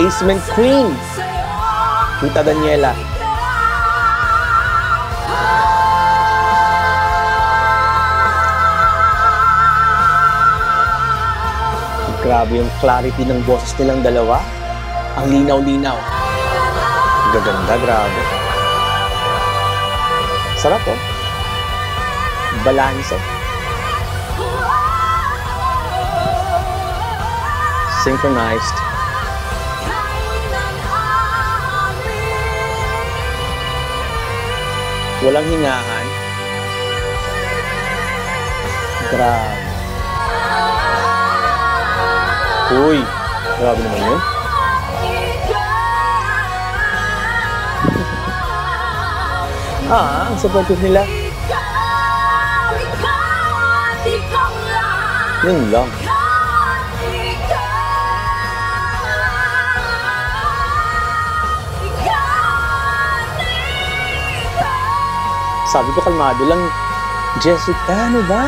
Basement Queen, Tita Daniela. Grabe yung clarity ng boses nilang dalawa. Ang linaw-linaw. Gaganda, grabe. Sarap oh. Balanse. Synchronized. Walang hingahan. Grabe. Uy, grabe naman yun. Ang supportive nila. Yun lang. Sabi ko kalmado lang, Jessica, ano ba?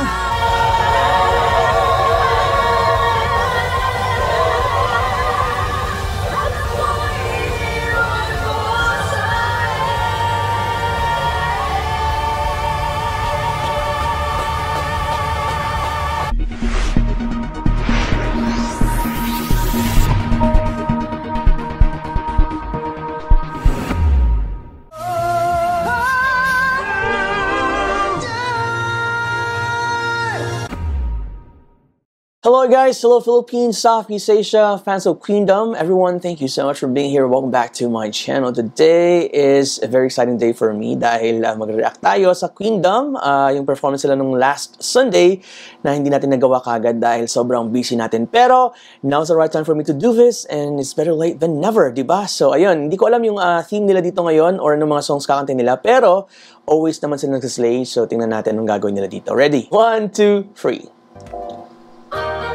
Hello guys, hello Philippines, Southeast Asia, fans of Queendom. Everyone, thank you so much for being here. Welcome back to my channel. Today is a very exciting day for me dahil mag-react tayo sa Queendom. Yung performance sila nung last Sunday na hindi natin nagawa kagad dahil sobrang busy natin. Pero now's the right time for me to do this and it's better late than never, diba? So ayun, hindi ko alam yung theme nila dito ngayon or anong mga songs kakanta nila. Pero always naman sila nagsaslay. So tingnan natin anong gagawin nila dito. Ready? 1, 2, 3.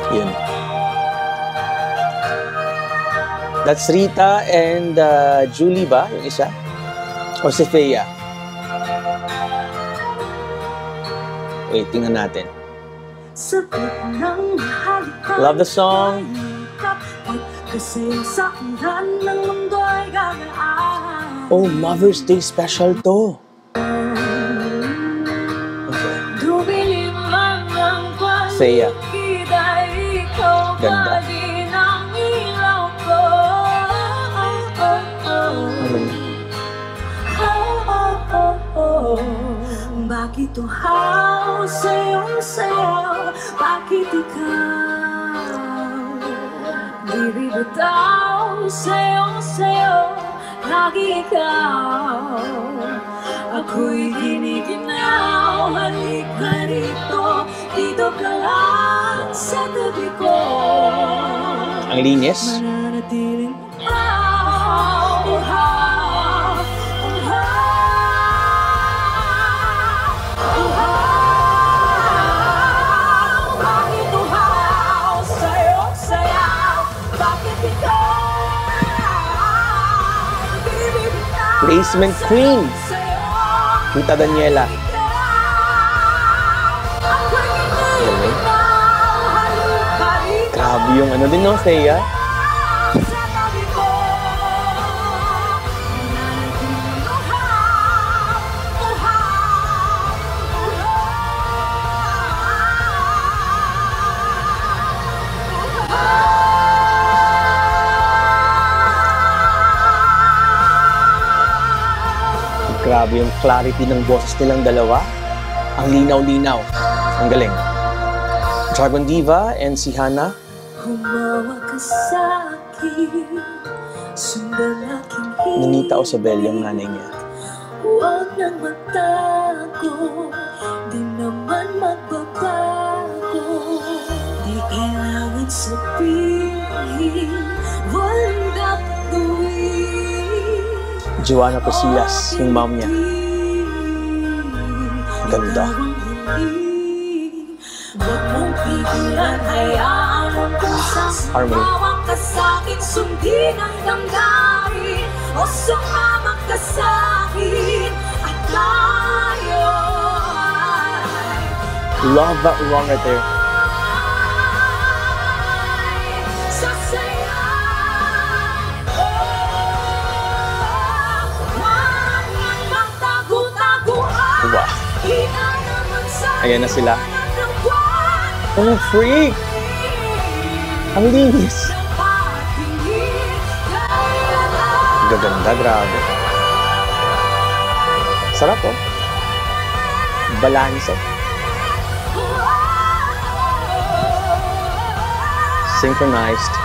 Yun. That's Rita and Julie ba? Yung isa? O si Fea? Wait, tingnan natin. Love the song. Oh, Mother's Day special to. Okay. Fea. Ganda. Bakit tuhaw sa'yong sayaw? Bakit ikaw di bibitaw sa'yong sayaw? Lagi ikaw ako'y giniginaw. Halika rito, dito ka lang sa tabi ko. Ang linis. Mananatiling Basement Queen, Tita Daniela. Grabe yung ano din no, Fea. Grabe yung clarity ng boses nilang dalawa. Ang linaw-linaw. Ang galing. Dragon Diva and si Hana. Humawa ka sa'kin, sundan aking hiling. Ninita Osabel yung nanay niya. Huwag nang magtago, di naman magbabago. Di kailangan sabihin, walang dapat gawin. Joanna Casillas, yung mom niya. Ganda. Huwag mong pigilan, hayaan mong Harmony. sumawang ka sa'kin, sundin ang damdamin, o sumama ka sa'kin, at tayo ay Love that one right there. Ayan na sila. Oh, freak! Ang linis! Gaganda, grabe. Sarap, oh. Balanse. Synchronized.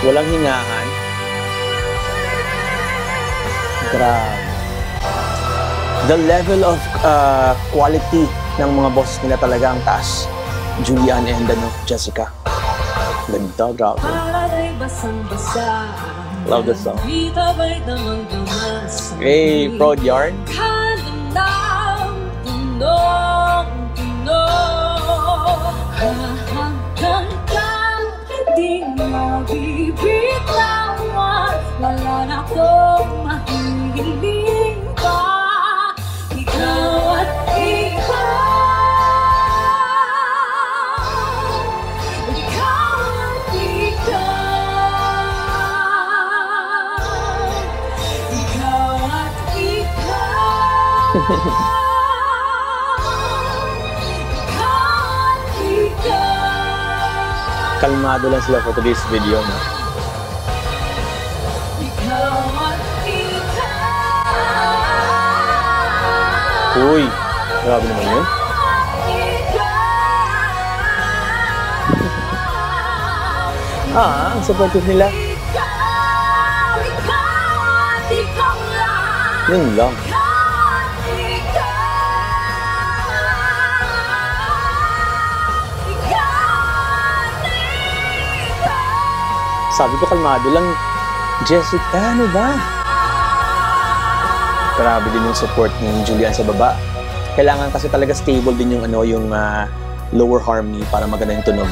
Walang hingahan. Grabe. The level of quality ng mga boses nila talaga ang taas. Julian and Jessica. Ganda, grabe. Love this song. Hey, Prod Yarn. Wala na akong mahihiling pa. Ikaw at ikaw. Ikaw at ikaw. Ikaw at ikaw. Ikaw at ikaw. Kalmado lang sila for today's video, no? Uy, grabe naman yun. Ang supportive nila. Yun lang. Sabi ko kalmado lang. Jessica, ano ba? Grabe din yung support ni Julian sa baba. Kailangan kasi talaga stable din yung yung lower harmony para maganda yung tunog.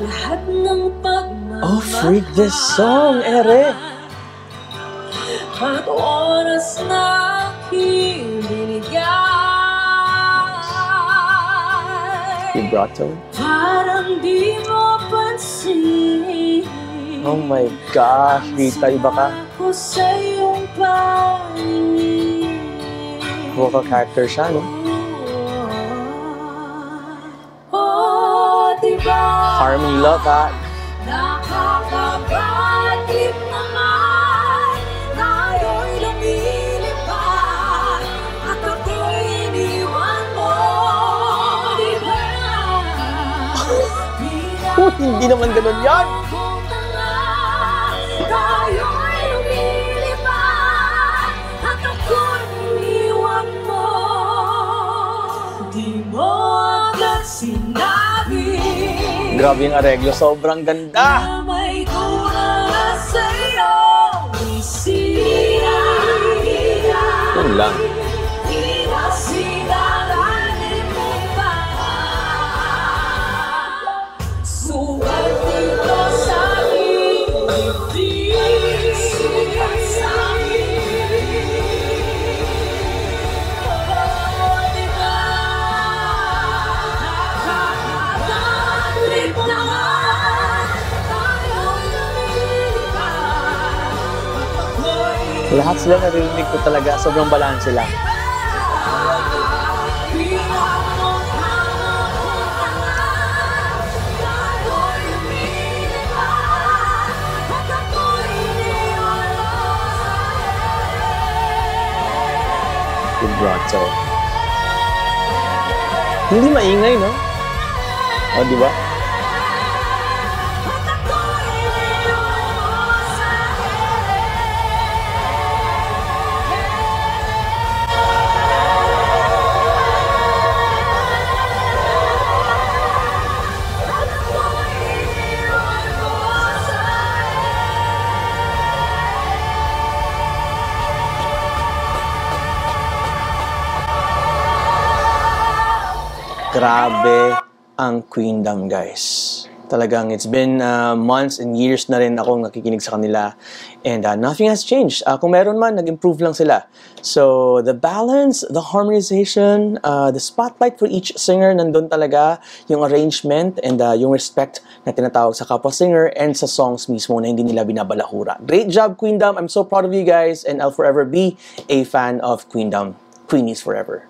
Lahat ng pagmamahal. Oh, freak this song, ere! At oras na aking binigay. Vibrato. Parang di mo pansin. Oh my gosh, Rita, iba ka. Ako sa iyong panig. Vocal character siya, no? Oh, diba? Harmony, love that. Nakakabagip naman. Tayo'y lumilipad. At ako'y iniwan mo. Diba? Hindi naman ganun yan. Tayo'y lumilipad. At ako'y iniwan mo. Di mo agad sinabi. Grabe yung areglo, sobrang ganda. Na may kulang sa'yo. Isira. Yun lang. Sinalanin mo ba? Sugat dito sa aking dibdib. Sugat sa aking. Oh, diba? Nakakatrip naman. Tayo'y lumilipad. At ako'y Lahat sila narinig ko talaga, sobrang balanse lang. Vibrato. Hindi maingay, no? O, di ba? Grabe ang Queendom, guys. Talagang it's been months and years na rin akong nakikinig sa kanila and nothing has changed. Kung meron man, nag-improve lang sila. So the balance, the harmonization, the spotlight for each singer, nandun talaga yung arrangement and yung respect na tinatawag sa kapwa singer and sa songs mismo na hindi nila binabalahura. Great job, Queendom. I'm so proud of you guys and I'll forever be a fan of Queendom. Queenies forever.